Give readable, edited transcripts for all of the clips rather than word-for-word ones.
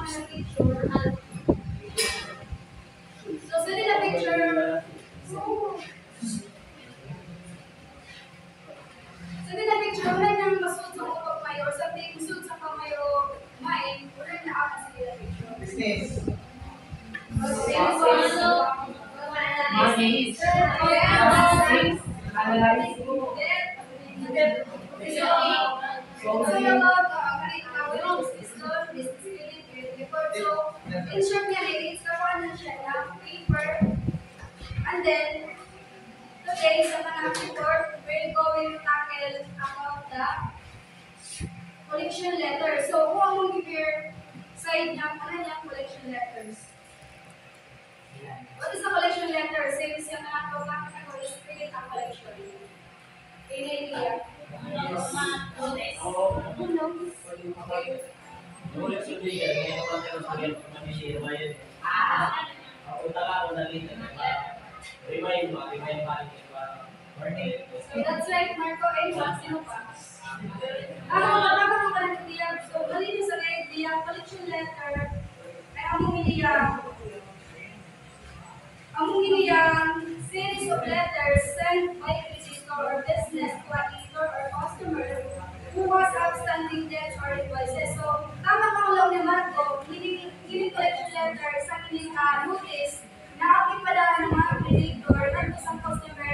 mga picture. So, sa nila picture, sa nila picture, wala nang masud sa kapag mayo or something masud sa kamayo may, wala na ako sa nila picture. Business. Okay, Money. in short nga, it's the one na siya na paper. And then, today, sa mga report, we're going to tackle about the collection letter. So, kung ang mag-prepare side niya, ano niya collection letters? What is the collection letter? Since yung mga tawag na ko is create ang collection. In idea. So that's right, Marco A. Sino pa? Ako ng idea. So, malinis sa idea, collection letter, ay ang series of letters sent by a visitor or business to a visitor or customer who was outstanding debts or invoices. So, tama ka lang ni Marco, hindi collection letter sa kining notice na ang ipadaan ng mga creditor or isang customer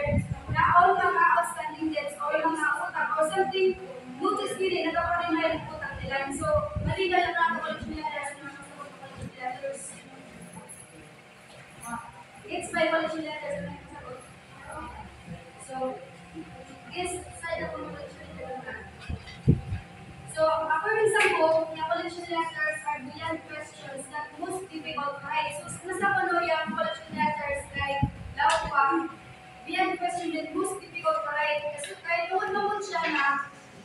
na all mga outstanding debts or mga utang or something notice nila na dapat rin may utang nila. So, maligal lang ang collection letters na mga collection letters. It's by collection letters na nagsasagot. So, this side of collection letters. So, according sa book, yung collection letters are beyond questions that most difficult to write. So, nasa pano yung collection letters like law pa, beyond question that most difficult to write. Kasi kahit noon siya na,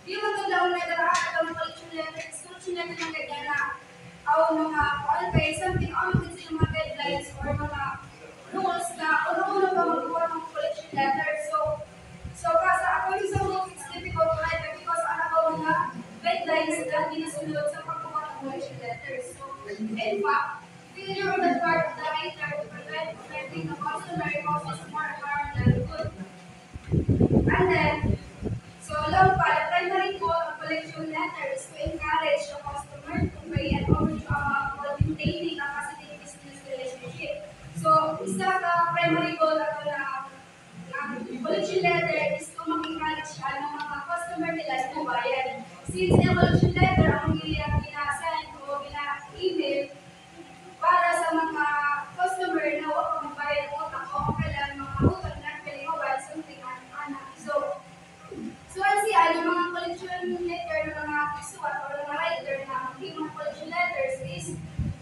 di mo ito lang na nagkakakat ang collection letters ng ganyan na mga qualify, something all of these mga guidelines or mga rules na uno-uno pa magbuwa ng collection letter. So according sa book, it's difficult to write because ano ba mga guidelines na dinasunod sa pagbuwa ng collection letters. So, in fact, failure on the part of the writer to prevent offending the customer causes more harm than good. And then, so long pa, the primary goal of collection letter is to encourage the customer to pay an overdue amount while maintaining a positive business relationship. So, isa ka primary goal ako na collection letter is to mag-encourage ng mga customer nila na mabayad. Since the collection letter ang gina-send o gina-email para sa mga customer na huwag kang magbayad ng utang o kailan mga utang na pinag-mobile, something anak. So ang siya, yung mga collection letter ng mga kisuat o mga writer na mga collection letters is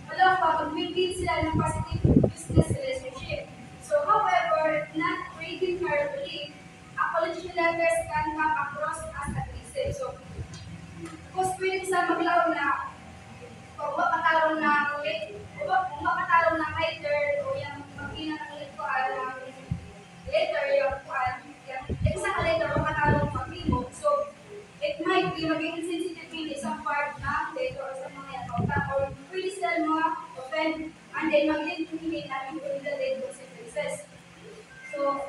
wala pa, mag-maintain sila ng positive business relationship. So, however, not reading carefully, a collection letters can come across as abusive. So, kung pwede sa maglaw na kung makatalong ng writer o yung mag-ina ng letter, yung isang letter o makatalong mag-imo. So, it might be maging insensitive in isang part ng letter or sa mga yakauta or pwede sila mga offend and then mag-intimidate namin kung the letter consequences. So,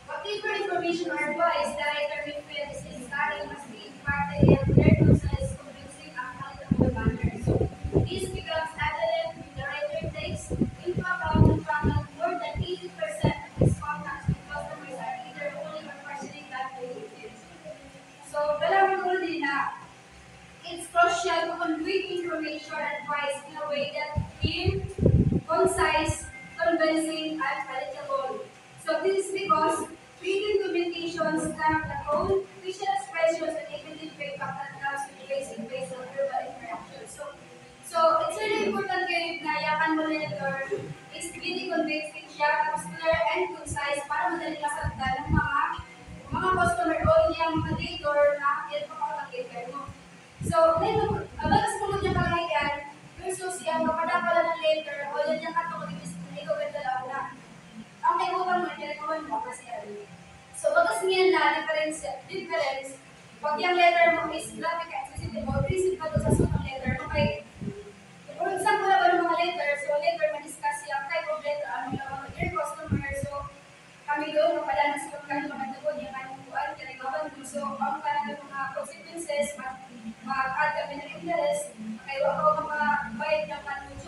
whatever information or advice the writer will feel is necessary must be imparted in their process convincing ang quality of the manner. So, this becomes evident when the writer takes into account the fact that more than 80% of his contacts with customers are either only or partially calculated. So, kailangan ko din na it's crucial to convey information and advice in a way that clear, concise, convincing, and palatable. So this is because written communications stamp the tone, facial expressions, and even the impact that comes with face-to-face and verbal interaction. So it's really important kayo na yakan mo letter is really convincing siya, tapos clear and concise para madali masagdan ng mga customer o yung mga leader na ipapakakita mo. So, bagas mo niya kalahiyan versus yung kapadapala ng letter o yan yung katong ikaw ganda lang na. Ang may utang mo, pinagawan mo kasi ano. So, bagas niya na difference, pag yung letter mo is graphic and sensitive o receive ka doon sa sunong letter kay for example, ba ng mga letter, so letter ma-discuss yung type of letter, ano yung mga dear customer, so kami doon, kapala na sa pagkano mga tagod, yung anong buwan, kinagawan ko, so ang kanang mga consequences, mag-add kami ng interest, kaya ako bayad ng kanong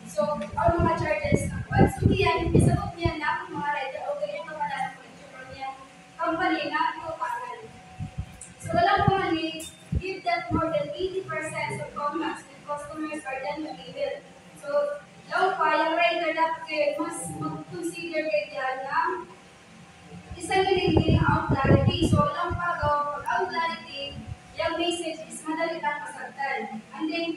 so ang mga charges na buwan. So yan, isabot niya na ang mga writer, o ganyan kapala ng collection niya, company na ito pangal. So walang kumali, give that more than 80% of contacts with customers are then labeled. So, daw pa, yung writer dapat mas mag-consider kaya na isang hindi out clarity. So, walang pa daw, pag out clarity, yung message is madali kang masagdan. And then,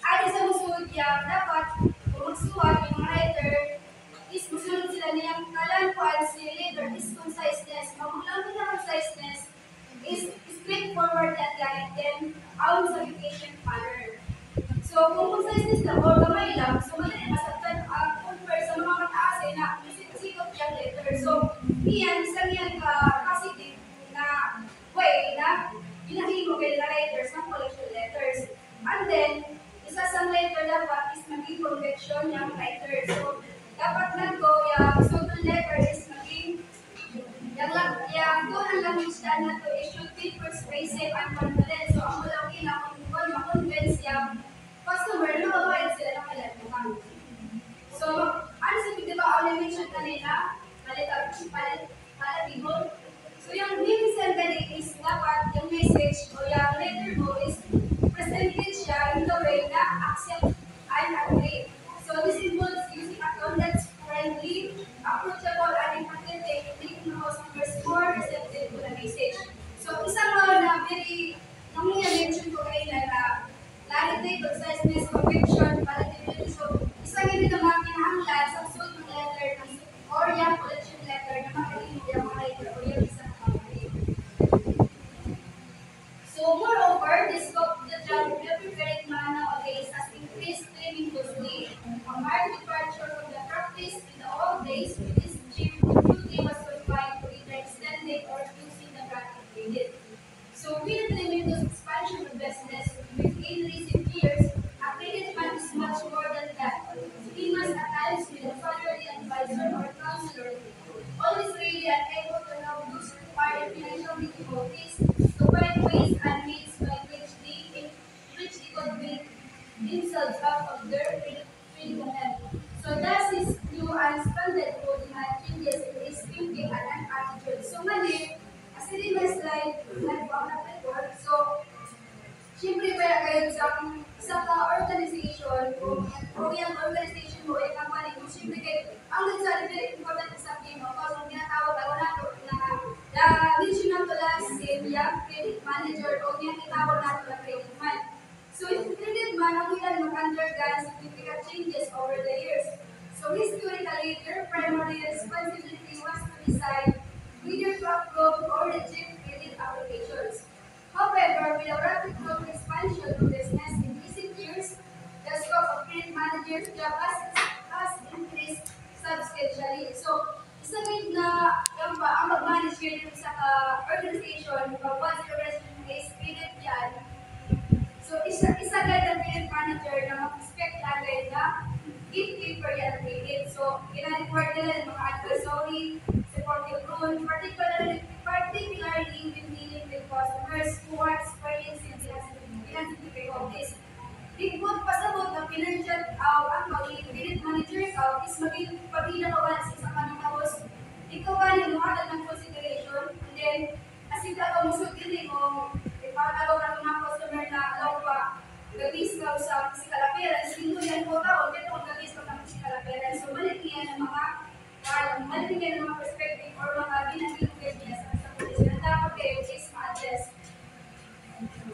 add sa musunod yan, dapat, kung magsuwat yung writer, is musunod sila niyang kalanpuan si leader is conciseness. Magulang din ang conciseness is straightforward at like then out sa vacation pattern. So, kung conciseness lang o gamay lang, so madali masagtan ang compare sa mga mataas na sikot yung letter. So, iyan, isang yan positive na way na ginahimo kayo na letters ng collection letters. And then, isa sa letter dapat is maging convection yung writer. So, dapat nagko yung total letter is maging yung goal ng language na to is should be persuasive and confident. So, ang walang kung ma-convince yung customer na mabayad sila ng kailangan. So, ano sa di ba ang mention kanina? Palatibol. So, yung minsan kanina is dapat yung message o yung letter mo is presented siya in the way na accept and agree. So, this involves using a tone that's friendly, approachable, and empathetic, making the customers more receptive to the message. So, isang na very, nung mention ko kanina na clarity, conciseness, conviction, palatability. So, isang hindi naman kinahanglan sa susunod ng letter or yung collection letter na makalimit yung mga letter o yung isang company. So, moreover, the scope of the job of every credit man nowadays has increased tremendously. A marked departure from the practice in the old days with this chief duty was confined to either extending or using the grant credit. So, with the tremendous expansion of business within recent years, a credit man is much more than that. He must at times be a salary advisor or counselor, always ready and able to help those who are in financial difficulties to find ways and means by which they could make themselves out of their predicament. So thus his new and splendid code had changes in his thinking and attitude. So mali, as in my slide, nag-walk na report. So, siyempre kaya kayo sa organization, kung yung organization mo ay company mo, siyempre kayo, ang nagsabi very important sa akin mo, kasi ang ginatawag ako na mention nato last same yung credit manager o yung itawag nato na credit man. So, yung credit man, ang ilan mag-undergone significant changes over the years. So, historically, their primary responsibility was to decide whether to approve or reject credit applications. However, with a rapid growth expansion of business in recent years, the scope of credit managers' job has increased substantially. So, isa rin na ang mag-manage credit sa organization, once the organization is credit yan, so isa agad ang credit manager na mag-expect agad na gatekeeper yan ang credit. So, ginaniport nila ng mga advisory, supportive role, particularly when dealing with customers who are experiencing financial difficulties. Bigod pasabot ng financial ang credit manager is maging pagkilakawan sa kanang ikaw ba yung mga ng consideration, and then as ikaw ang musugili mo, ipatawag ang mga customer na alaw pa gabis ka sa physical appearance, hindi yan po tao, kaya kung gabis ka ng physical appearance. So, malitin yan ng mga perspective or mga ginagilugay niya sa police na dapat kayo is ma-adjust.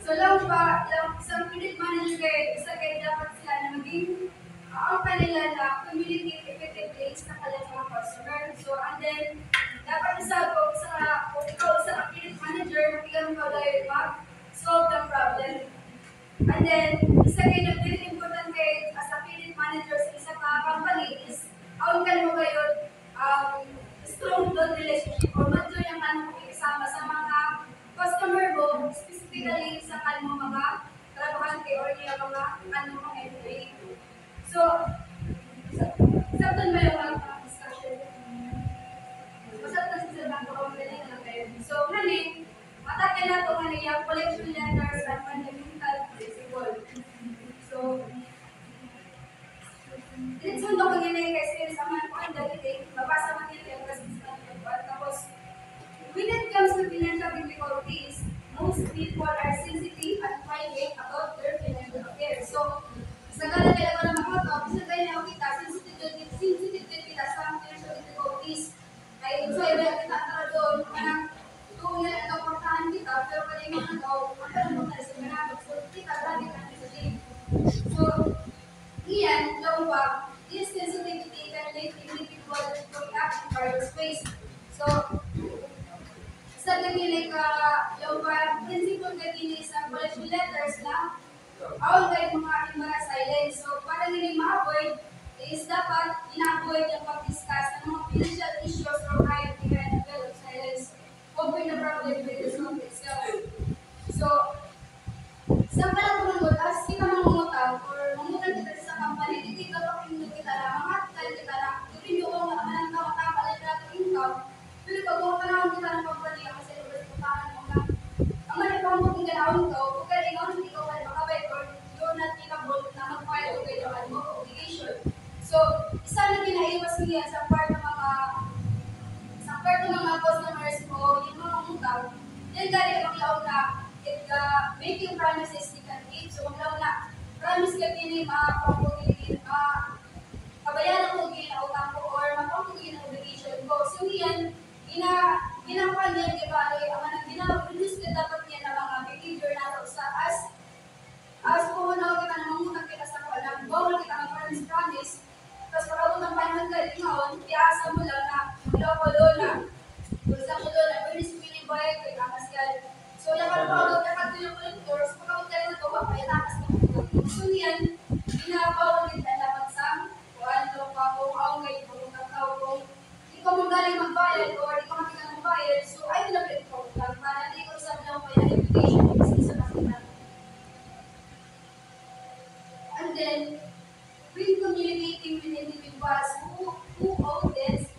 So, sa credit manager kayo, isa kayo dapat sila na maging ang kanila na communicate effectively sa kanilang mga customer. So, and then, dapat kung ikaw sa credit manager, bigyan mo kayo mag-solve the problem. And then, isa kayo na very important kayo as a credit manager sa isa ka company is how can mo kayo strong blood relationship or mature yung kanong pakikisama sa mga customer mo, specifically sa kanong mga trabahan estudyante or niya mga mga employee. So, sabtan ba yung mga discussion? Masabtan sa sabang ko ang galing na kayo. So, nani, matake na ito nga yung collection letters and fundamental principle. So, dinitsundo ko nila yung experience sa mga kuhan dali mabasa man nila yung kasi sa mga tapos, when it comes to financial difficulties, most people are sensitive and private about their financial affairs. So, sa ganun kaya ko na makakot, sa ganyan kita, sensitive kita sa financial difficulties. Ay, so, iba kita tara doon, parang kung yan ang kaportahan kita, pero pwede mo na daw, ang tanong na sa mga, so, kita, grabe ka na sa day. So, iyan, daw ba, this sensitivity can lead individual to act in various ways. So, sa ganili ka, yung principle ganili sa collection letters na all kayo mga embarrass silence. So, para nila ma-avoid is dapat ina-avoid yung pag-discuss ng mga financial issues or hide behind the veil of silence. Open the problem with the song itself. So, sa palatunod, as kita mangungutang or mangutang kita sa company, hindi ka pakinggan kita na, mga kita na, hindi yung mga anang tama-tama na natin income, pero pag mga panahon kita ng company, kasi lugar sa putahan mo na, ang manipang mo kung ganaon ko, kung galingaw, hindi ko ka makabay or you're not capable na mag-file o kayo ang mga obligation. So, isa na ginaiwas niya sa part ng mga customers mo, yung mga utang, yan gari ang laon na, making promises you can keep. So, ang laon na, promise ka kini, kabayaran ko gini na utang ko or mapapagiging na obligation ko. So, yan, ginakuha niya, di ba, ang ginawa-reduce ka dapat niya na mga behavior na sa as kung ano kita na mangutang kita sa kuwalang, bawal kita mag-promise, tapos pag ako ng panahon ka rin ngayon, iasa mo lang na, loko lola, gusto mo lola, pwede sabihin ba eh, kaya kamas yan. So, yung pag-pagod, yung collectors, pag-pagod ka rin ito, kaya takas mo. So, yan, ginabawal din na dapat sa kuwan, loko, kung ako ngayon, kung kakao, kung ikaw mong galing magbayad, or ikaw makita ng bayad, so, ay, nilapit ko lang, para hindi ko sabi lang kaya invitation, kasi isa makita. And then, when communicating with individuals who owe this,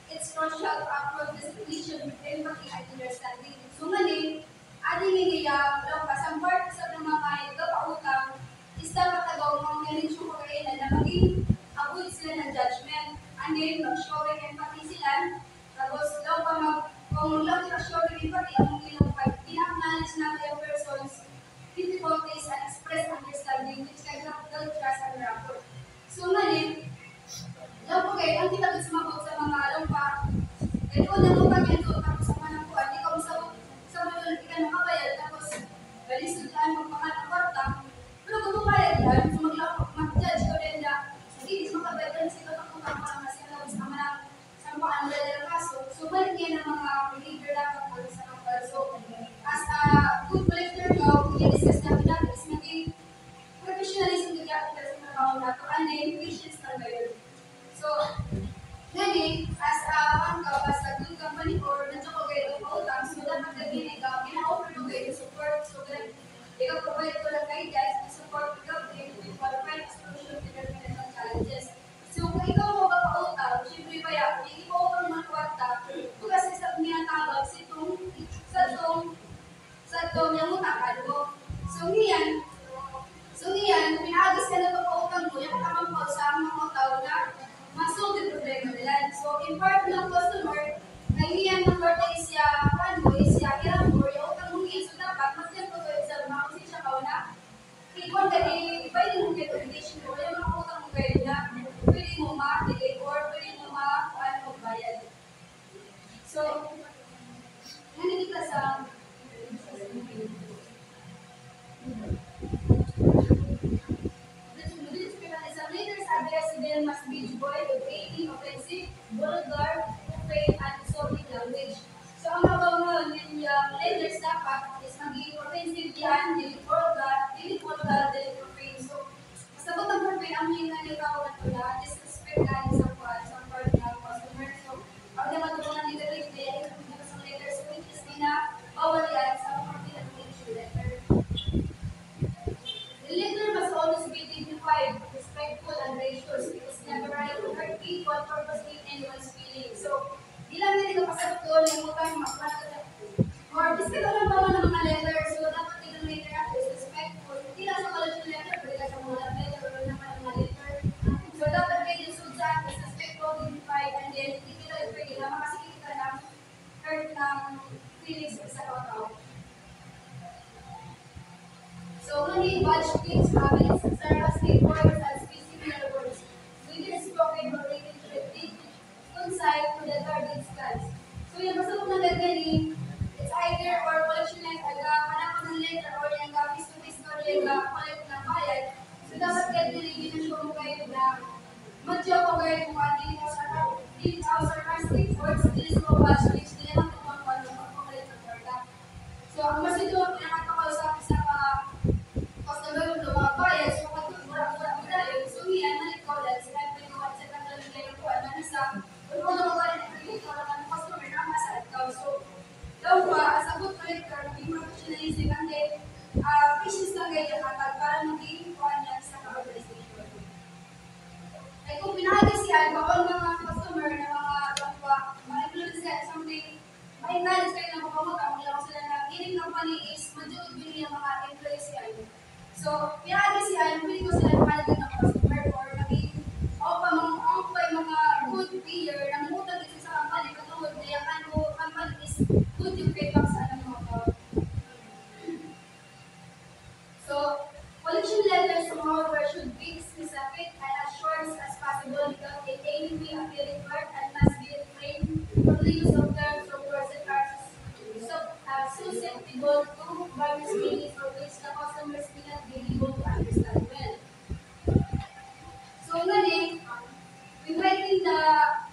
it's crucial to approach this condition with empathy and understanding. So, mali, ating iniya, lang pasang part sa mga nagpapautang, is dapat agaw mga manage yung pagkailan na maging avoid sila ng judgment. And then, mag-showing empathy sila, tapos daw pa kung lang showing empathy, ang ilang pag-acknowledge natin yung person's difficulties and express understanding which can help build trust and rapport. So, mali, daw po kayo, ang kita sumabot sa mga alam pa, ito na mo pa yan doon, tapos sa manangkuhan, ikaw sa mga doon, ikaw nakabayad, tapos balisod yan, magpahal ng kwarta, pero kung bumayad yan, so mag-judge ko rin na, hindi, makabayad yan sila pagkutang para masila, sa mga sampaan nila ng kaso, so balik yan ang mga behavior dapat sa kapal. So, as a good collector ko, i-discuss natin natin, is maging professionalism yung gapit sa trabaho nato, and then patience na ngayon. So, nani, as a good company or nandiyo ko kayo ng pautang, so dapat naging ina-offer ko kayo support. So, ikaw provide ko lang guidance, support ko kayo to qualify solution to their financial challenges. So, kung ikaw mo ba pautang, syempre ba yan, hindi mo pa naman kwarta, ito kasi sa minatawag sa itong yung utakan mo. So, ngayon, pinagis ka na papautang mo, yung kakamang sa mga tao na masolve yung problema nila. So, in part ng customer, ngayon ng part ay siya, hirap mo, yung utang mo ngayon. So, dapat, mag-tell ko ito sa mga kasi siya kao na, kikon ka pwede mo get obligation mo, yung mga utang mo kayo na, pwede mo ma-delay or pwede mo magbayad. So, nandito ka sa leader's address bill must be devoid of any offensive, vulgar, profane, and insulting language. So, ang mga leaders dapat is maging offensive yan, dili vulgar, dili profane. So, masabot ang profane, ang mga nangyayawag ko na, disrespect na sa part ng customer. So, pag naman ito mga leaders, kaya ito sa leaders, which is bawal yan sa mga pinag-issue letter. lang or biscuit lang ba ng mga letter, so dapat tingnan later natin is respectful. Hindi lang sa collection letter, pwede lang sa mga love letter or naman mga letter. So dapat kayo yung sudsat, is respectful, dignified, and then hindi kita yung pwede lang, makasiki kita ng hurt ng feelings sa tao. So when we watch things habits, sarcastic words and similar words, whether spoken or written to repeat, concise to the guarded stance. So yung basta kung nagagaling, it's either or collection like hanap ng letter or yung face-to-face or yung collect ng bayad. So dapat gagaling din na show mo kayo na madyaw ko kayo kung hindi mo sarcastic words, hindi mo watch things, hindi naman kung pagpapakalit ng karta. So ang mas ito, pinakatakausap sa customer ng mga bayad, so kung mura-mura yun, so yan, nalikaw sinabi ko at sa kanilang nilay ko, ano sa kung ano mga rin ang customer na masa ikaw. So daw pa, as a good collector, maging professionalism and then patience lang kayo nakatag para maging kuhan yan sa ka-organization. Ay kung pinahagi siya, bawal mga customer na mga influence yan, something, ma-acknowledge kayo ng makamuta, maglaw sila na ining company is madyod bili ng mga employees yan. So, pinahagi siya, pili ko sila mahalaga ng customer or naging mga good peer na mangutang isa sa company, katulad na yung company is good yung payback sa mga tao. So, collection letters, moreover, should be specific and as short as possible without in any way appearing hard and must be refrained from the use of terms or words that are susceptible to various meanings for which the customers may not be able to understand well. So, ngayon, when writing the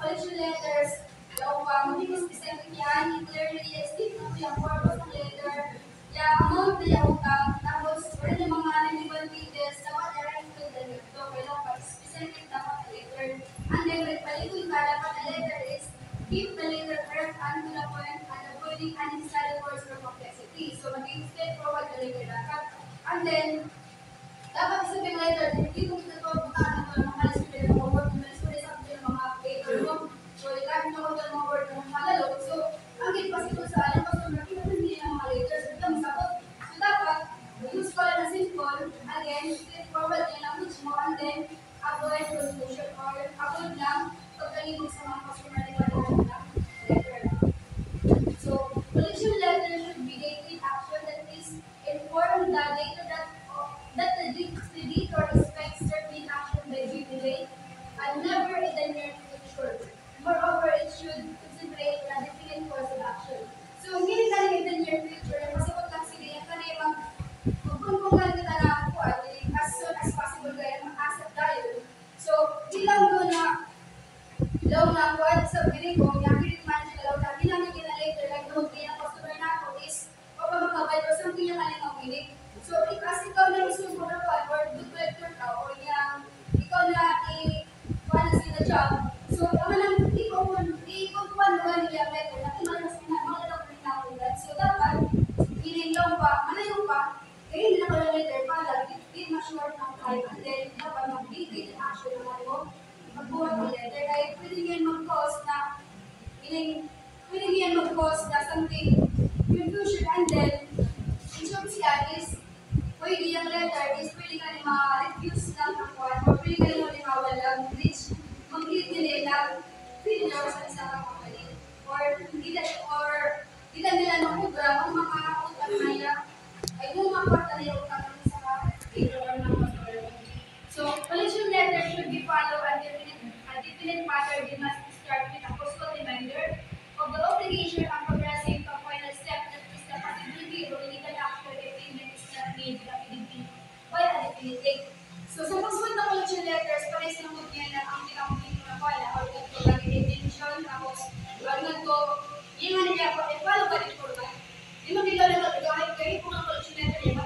collection letters, magiging specific yan, clearly state na yung purpose ng letter, yung amount na yung utang, tapos wala yung mga relevant details, dapat i-write to the letter, kailangan specific dapat the letter. And then, palikod ka, dapat the letter is keep the letter correct and to the point and avoiding unnecessary words or complexity. So, magiging straightforward the letter dapat. And then, dapat isipin letter, hindi kung ito ito, butaan ito ng mga lisipin ng mga word, mga paper mo. So, ilan mo ito ng mga word ng mga lalo. So, ang ipas ito sa alam, customer, hindi ng mga letters, ito masakot. So, dapat, use ko lang na simple, again, straightforward yung language mo, and then, avoid confusion or avoid lang pagkalibig sa mga customer na wala na letter. So, collection letter should be dated action that is inform the data that the debtor expects certain action by due date and never in the near future. Moreover, it should concentrate on a definite course of action. So, hindi na in the near future, masabot lang sila yung kanay magpungpungan kita na kuha, as soon as possible kaya mag-asset tayo. So, di lang doon na daw na kuha sa biling ko, yung credit manager daw na, di lang yung later, like doon, kaya ang customer na ako is, o pa makabay, o something yung kanay ng biling. So, kasi ikaw na gusto mo na kuha, or good collector ka, o yung ikaw na kuha na sila job. So, naman lang, ikaw kuha naman yung letter, na imalas na, mga daw rin ako yan. So, dapat, hinayong pa, manayong pa, kaya hindi na pala letter para, di ma-short ng time, and then, dapat mag-date and action naman mo, magbuhat ng letter. Kaya pwede yan mag-cause na something confusion, and then, in short siya is, pwede yung letter is pwede ka rin ma-refuse lang ng kuhan, or pwede ka rin malimawan lang, which mag-lead nila na pwede na sa isang company, or hindi nila mag-program ang mga utang na yan, ay kung makapata na yung utang sa paper or ng customer. So, collection letter should be followed a definite pattern. They must start with a postal reminder of the obligation and progressing to a final step that is the possibility of illegal action if payment is not made by a definite date. So, sa pagsuot ng collection letters, pares na mo yan ang pinakamulit na pala or ito lagi intention, tapos ito, yung ano niya, follow ba rin po ba? Di mo nila na magagawa, kahit kung ang collection letter niya,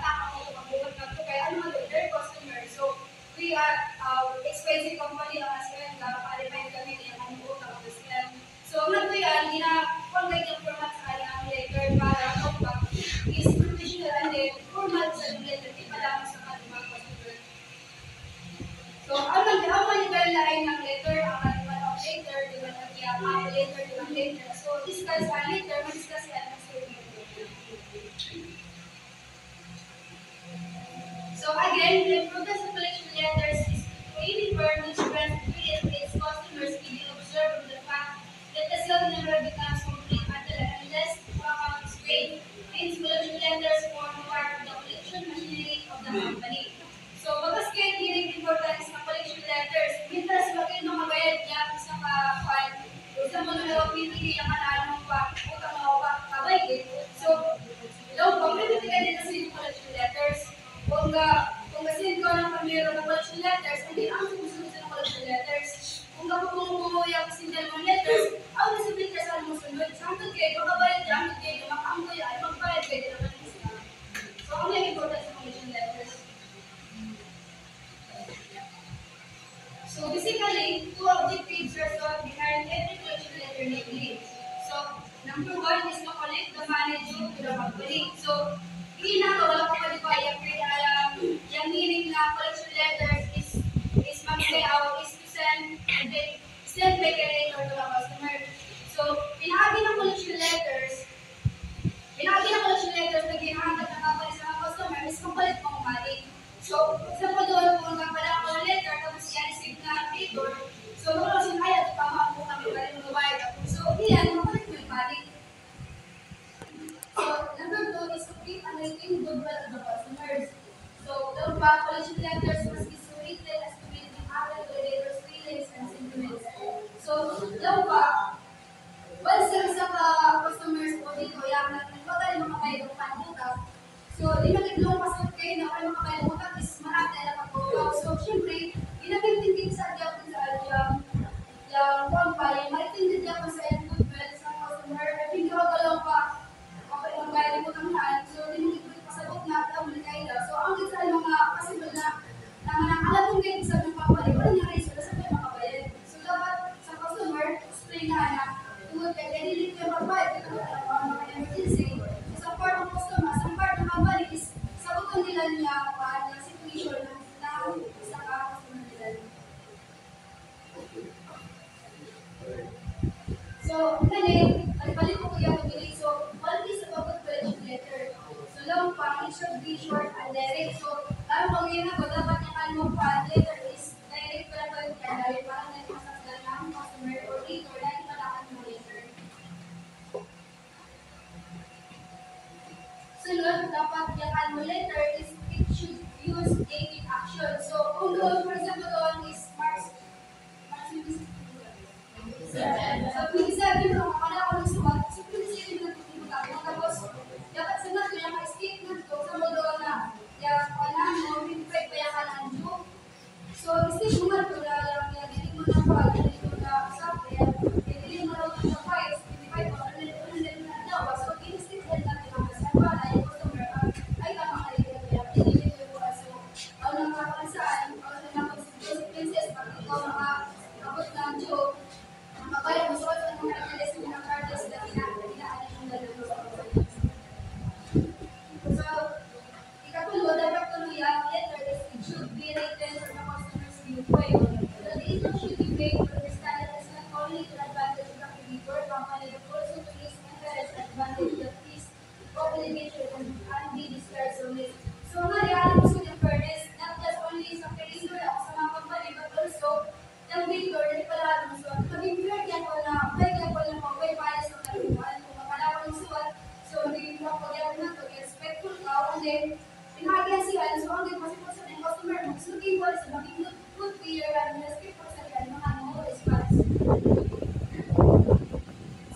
na collection letters is mag-layout, is to send, and then send by creator to the customer. So, pinahagi ng collection letters na ginahangad ng company sa mga customer is kapalit pang money. So, example doon, kung nagpadala ko ng letter, tapos i-receive na paper, so, wala siya kaya, tama po kami pa rin magabayad ako. So, yan, kapalit mo yung money. So, number 2 is to keep and maintain goodwill of the customers. So, the collection letters must be so written as to make the average relator's feelings and sentiments. So, daw pa, once sa customers po dito, yung nagpagaling makakaya ng panduta, so, di na nagulong pasok kayo na kayo makakaya ng utak is marami na kapagaw. So, syempre, ginagintindi sa adyap sa adyap, yung company, maitindi niya po sa goodwill sa customer, at hindi ko galaw pa, okay, magbayad ko ng lahat, so, di mo ito pasabot na at ang kaila. So, ang isa mga possible na alam kong kayo sa mga company, wala niya rin sila sa kayo makabayad. So, dapat sa customer, explain na tungkol kaya ganili ko yung magbayad, ito mga emergency. So, sa part ng customer, sa part ng company is, sagutan nila niya na situation na sa customer nila. So, ngayon, balik ko yung pagbilig. So, one is about the collection letter. So, long pa, it should be short and direct. So, lalo pang yun ako, dapat yung ano pa, letter is direct pa lang kaya dahil parang nagpasasal ng customer or reader na ipalakan mo letter. Sunod, dapat yung ano letter is it should use dating action. So, kung doon, for example, doon is March 27. So, 27 mo, wala ko ng suwat. So, 27 na tutulog ako. Tapos, dapat sunod ko yung statement ko sa modo na yung ano, 25 pa yung kananjo. So, statement ko na yung hindi mo na pa, hindi mo na sabi, hindi mo na ito sa 25 mo, hindi mo na daw. So, in-statement natin ang kasama na yung customer ay tama ka rin yung hindi mo so, ang nakakansaan, ang consequences, pag ikaw makakabot ng joke, makakaya mo sa mga mechanism ng charges na inaanin yung dalawa. So, ikatulo, dapat tuluyan, letter is it should be written for the customer's viewpoint. So, the issue should be made to understand that it's not only to advantage of the creditor, company, but also to his interest advantage that his obligation and be discharged from it. So, nga, reality so the fairness, not just only sa creditor, sa mga company, but also the creditor, hindi pala so, maging fair yan ko na, may bias ng kalimuan, kung makalawan ng suwat, so, hindi mo pag-iwan na ito, i-expect ko ikaw, and then, pinahagyan siya, so, ang din, masipot sa ng customer, mag-looking for, so, maging good clear, and respect for sa kanya, mga no response.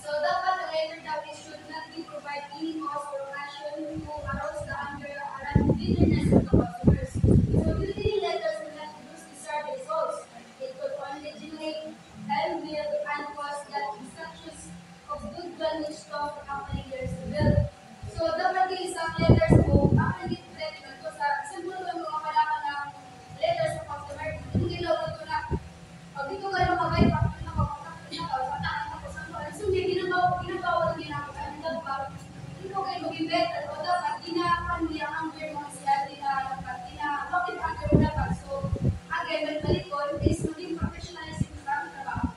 So, dapat the letter that it should not be provide any cause or occasion to arouse the anger and bitterness of the customers. So, usually letters will not produce desired results. It could only generate envy and cause that instructions of goodwill which stop accompanying their will. So, dapat yung isang letters mo, ang nag-threaten ko sa simple ko yung mga kailangan ng letters sa customer, yung ginawa ko na, pag dito kayo makabay, pag dito ako, pataan ako sa mga, so, ginagawa ng ginagawa, ang dapat, dito kayo maging better, o dapat, ginagawa niya ang anger mo siya, bakit anger mo dapat, so, again, balik ko, is maging professionalism sa ang trabaho.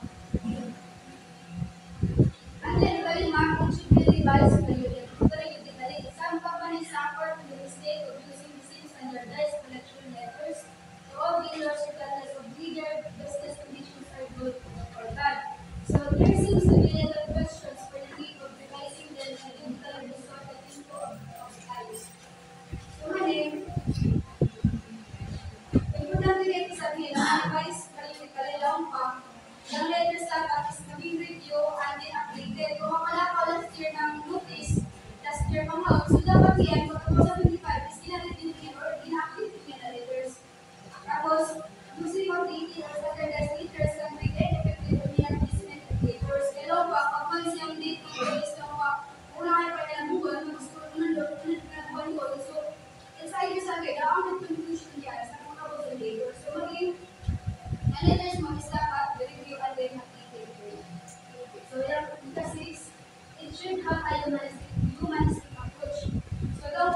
And then, it should be revised periodically. Some companies suffer from the mistake of using the same standardized collection letters to all dealers regardless of whether business conditions are good or bad. So there seems to be little questions for the need of revising them and digitally resorted into of styles. So ngayon, importante rin sabihin na revise periodically lang pa ng letters dapat is naging review and then updated. Kung wala ka last year ng notice, last year pang out, so dapat yan, pag 2025 is ginareview niya or gina-update niya na letters. Tapos, using of dating or standardized letters can make any effective on the adjustment of papers. Kaya pa, pag man siyang dating is lang pa, una kayo pa nilang buwan, gusto ko ng buwan. So, inside yung sabi, ang conclusion niya sa mga kabutang letters. So, maging ang letters mo is dapat review and then updated. So, yung kasi it should have a humanistic approach. So, daw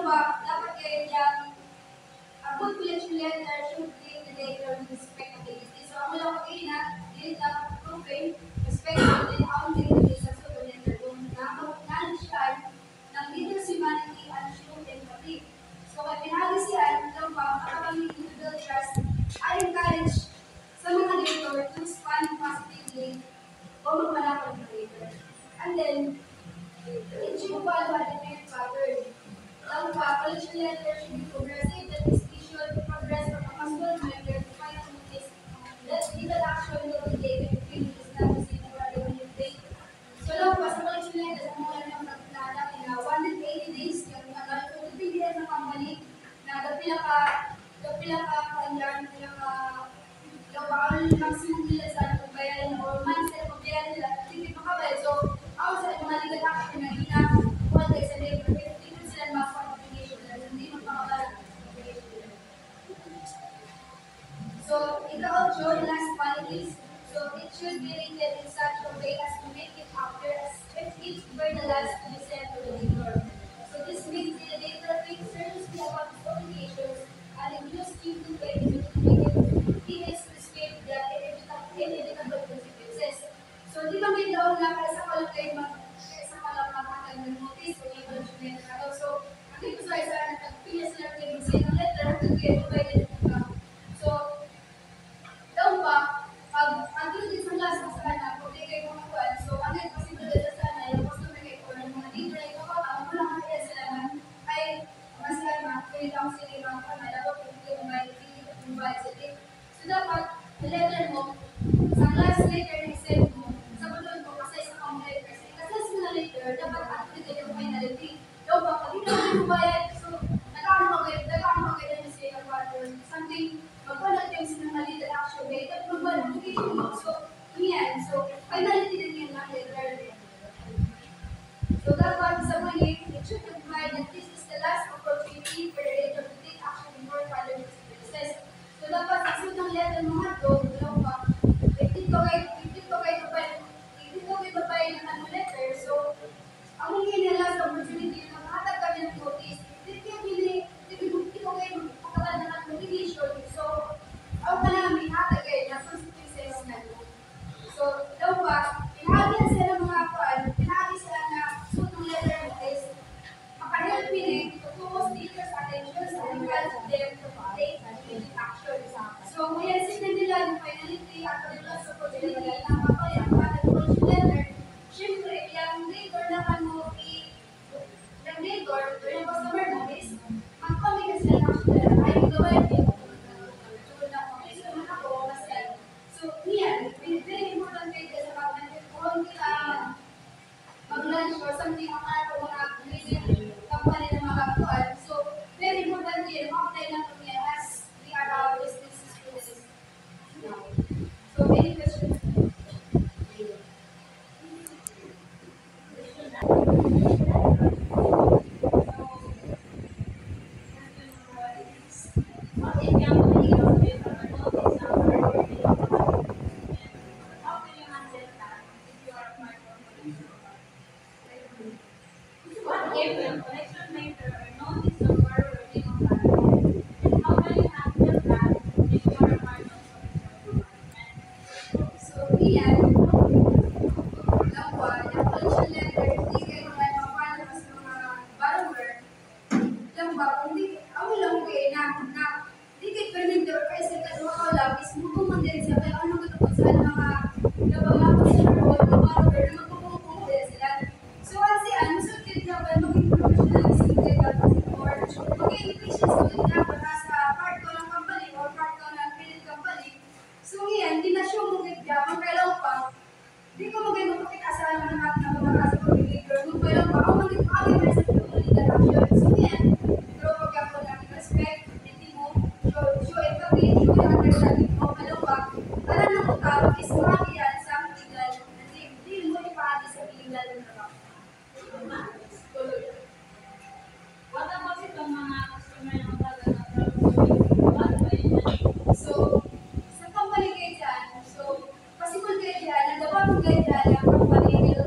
good collection letter should give the data respectability. So ako lang okay na dito proving respectability ang data sa susunod letter kung na-share ng leaders humanity and should empathy. So kaya pinagi siya ng pang individual trust, I encourage sa mga leader to respond positively o magmalakad ng leader. And then, it should follow a different pattern. Ang collection letter should be progressive, that is, we should progress from a possible measure to find notice that legal action will be taken if it is not received or eliminated. So lang po, sa collection letter, sa mga lang pagplana, na 180 days, yung nagpipilihan ng company, na dapila maximum nila sa pagbayaran or months na pagbayaran nila, hindi makabayad. So, ako sa mga legal action na ginawa sa labor, hindi sila maka-obligation na hindi magpakabayad. So, ika-audio, last qualities. So, it should be rated in such a way as to make it appear as if it were the last to be sent to the labor. So, this makes the labor think seriously about its obligations and includes him to pay the he is to escape the inevitable consequences. So, di ba may daw na kaya sa kalang kayo magkakatag ng notice o yung collection letter na daw. So, ang ito sa isa na nagpila sila kayo mag-send ng letter to get provided income. So, daw ba, pag andun din sa lasa sa anak, kung di kayo kumakuan, so, ano yung posibilidad sa sana, yung customer kayo or ng mga leader, yung kapatang, wala ka kaya sila na, ay, mas lama, kaya lang sila yung mga kamay, dapat kung hindi kumabay sila. So, dapat, letter mo, sa last letter na send mo, sa bulon mo, kasi sa kong letter, kasi sa mga letter, dapat actually kayo finality. Daw ba, pag hindi naman kumayad, so, nagkakamakagay na siya ng pattern, something, magpalag kayo sa mga legal action, may magpalag obligation mo. So, yan, so, finality din yun ng letter. So, dapat sa mga it should provide that this is the last opportunity for the letter to take action before further consequences. So, dapat isunod ng letter mga to, daw ba, dito kayo babay ng ano letter, so, ang hindi nila sa opportunity na makahatag kami ng notice, dito kayo magpapagad ng obligation, so, ang namin hatag kayo na consequences na. So, daw ba, pinahagi na sila ng mga kuan, pinahagi sila na suit ng letter is, makahelp pinag to cause leaders' attention sa encourage them to take immediate action. So, ngayon sila nila yung finality at kanilang opportunity na mapayang at collection letter. Siyempre, yung leader na kano yung leader or yung customer mo is mag-commit ka sila action letter. Ay, gawin din. So, yan, very important thing sa mga kung mag-lunch or something ang mga leading company na mga kuan. So, very important din, makapatay lang kami as we are our business students. So, any questions? So, sa company kayo dyan, so, possible kayo dyan, nagawa mo kayo dyan, ang company kayo,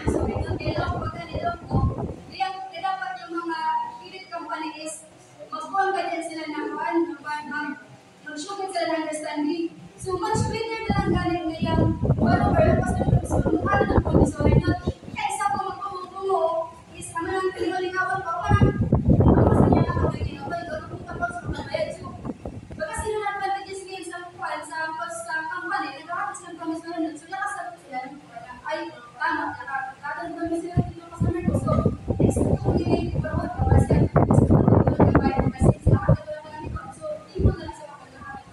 so, ito kayo, pagka nilong mo, dapat yung mga unit company is, mag magkuhan ka din sila ng mag-showcase sila ng understanding. So, much better na lang galing na yung follower, kasi so, mukha na po, so, I know, kaya isa po magpungo is, naman ang pinulikawan pa, ako sa niya nakawin, ginawin, doon po tapos sa mga bayad. So, baka sila na advantages ngayon sa kuhan, sa company, nagkakapos ng promise na nun, so, nakasagot sila, ay, tama, nakakatagal mo sila dito ng customer ko, so, next to yung iparot, kasi, next to yung bayad, kasi, nakakatagal na nito, so, tingin na lang sa mga lahat.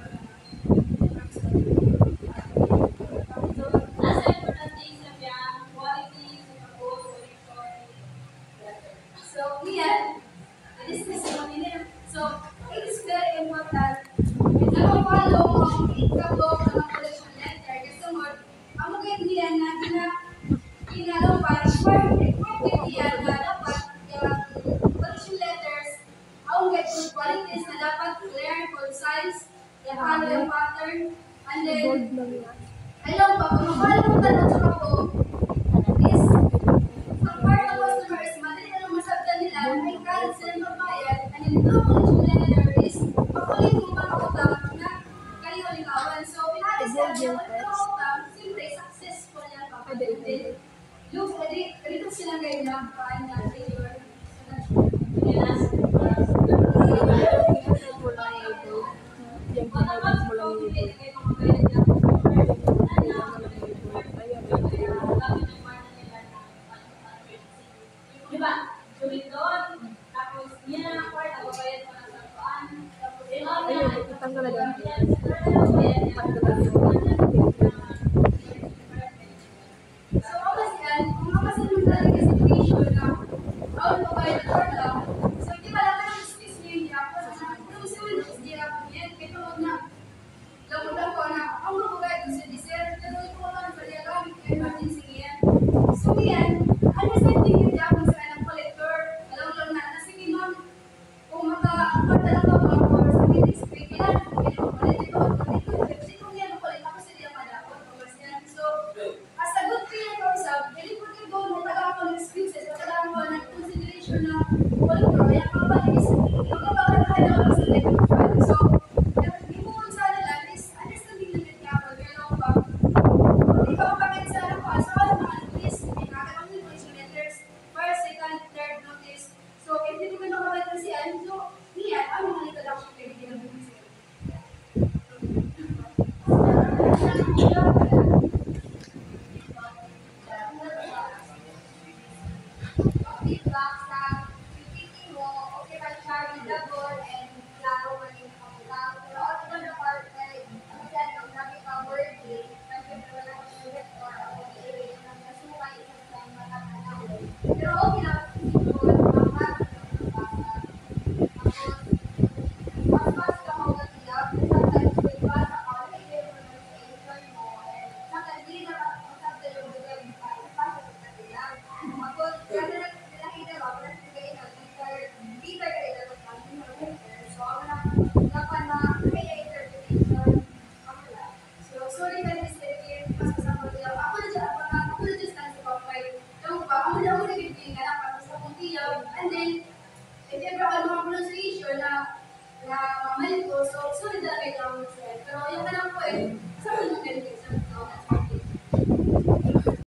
So, here, this is testimony nila. So, it is very important na mapalo ang ikabok ng mga collection letter. Kasi mo, ang magkaibigan na ginagawa, required yan na dapat yung collection letters, ang get good qualities na dapat clear, concise, yung yung pattern, and then, alam pa, kung mapalo mo tanong sa ako, is, ang part ng customer is madali na masabdan nila na may kalat sila magbayad, and then ito ang collection letter is pakulit mo mga utang na kayo likawan. So, pinalis sila niya, kung ito ang utang, siyempre, successful yan pa. Look, dito sila kayo na paan na later. Diba? So, ito, tapos niya na part, nagbabayad mo na sa paan, tapos so, kasi yan, kung makasalong talaga sa situation na bawal mo kayo na lang, so, hindi ba lang ang excuse niyo yung hapon, kung si Will, hindi hapon yan, kaya huwag na, lang ko na, ang magbabayad ko sa dessert, pero ito ko lang, pwede gamit ko emergency yan. So, yan, understanding yung hapon sa ng collector, alam lang na, sige ma'am, kung maka-padala ka ba, or sa meeting speak, kailangan ko pinapakalit ito, kasi kung yan makulit, ako sa diya madapot, so, as a good player for yourself, hindi po kayo doon, matagal ako ng excuses, matagal ako ng consideration na walang pro, kaya mga balis, yung kabakan tayo ako sa level 5. So, hindi mo kung sa nila, is understanding na din kapag, pero pa, kung ikaw kapit sa ano pa, sa wala mga notice, may nakakawin yung collection letters, first, second, third notice. So, if hindi mo kayo makabait na siya, so, niya, ang mga introduction kayo, hindi na bukas yun. Feedback sa thinking mo, okay ba siya readable and klaro man yung kamulang. Pero also na part na yan, ang sabi ka wordly, kasi wala ko sulit or iteration ng nasukay isang sa mga tanawin. Pero okay lang, siguro, mga basa. Mas ka mawagilap, sometimes may basa ka, hindi mo na sa answer mo, and sometimes hindi na masabda yung bigay mo pa, ipasa ko na nila. Tapos, kasi nakita ko, pero bigay na, teacher ka rin dapat namin yung teacher. So, ako na, dapat na, kaya interpretation, ako lang. So, sorry na mistake, mas kasama nila. Ako na dyan, ako na dyan lang sa papay. Ewan pa, ako na nagiging na lang, tapos sa puntiyaw, and then, if ever ako mga pronunciation na mamalit ko, so, sorry talaga kayo lang mo. Pero yung ka lang po